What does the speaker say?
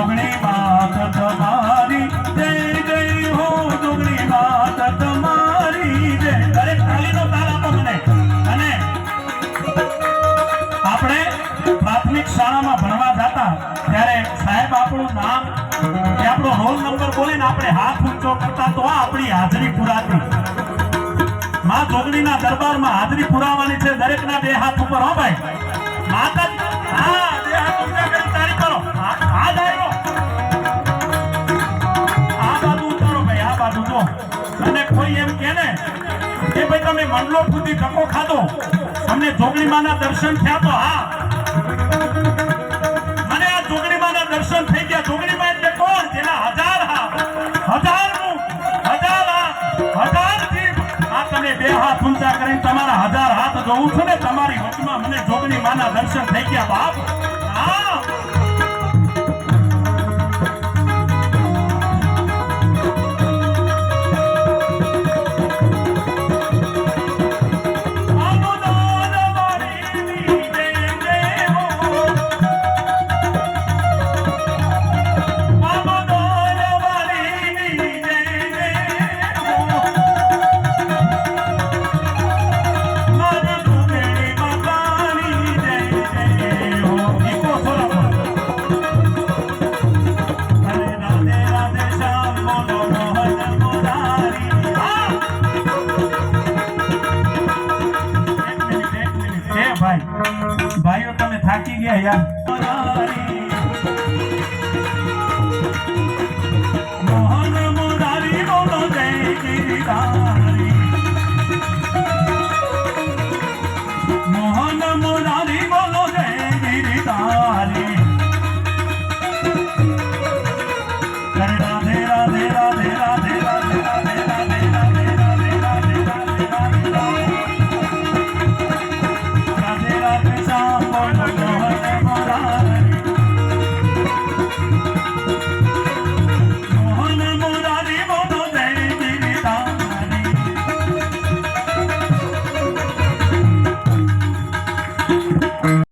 જોગણી માત તમારી જય જય હો જોગણી માત તમારી જય. દરેક તાલીનો તાલ આપો મને. અને આપણે પ્રાથમિક શાળામાં ભણવા જતા ત્યારે સાહેબ આપણું નામ કે આપણો રોલ નંબર બોલે ને આપણે હાથ ઊંચો કરતા તો આ આપણી હાજરી પુરાતી. માં જોગણીના દરબારમાં હાજરી પુરાવાની છે દરેકના બે હાથ ઉપર. હો ભાઈ માતા હા બે હાથ ઊંચા કરી તાળી કરો. આ ડાયરો આ બાજુ ઉતારો ભાઈ, આ બાજુ જો. અને કોઈ એમ કે ને કે ભાઈ તમે મંડલો સુધી ધક્કો ખાધો, અમને જોગણી માના દર્શન થયા તો હા મને આ જોગણી માના દર્શન થઈ ગયા. જોગણી માં એટલે કોણ? જેના હજાર હાથ, હજાર મુખ, હજાર હાથ, હજાર જીભ. આ તમે બે હાથ ઊંચા કરીને તમારા હજાર હાથ જોઉં છું ને તમારી વચમાં મને જોગણી માના દર્શન થઈ ગયા બાપ. હા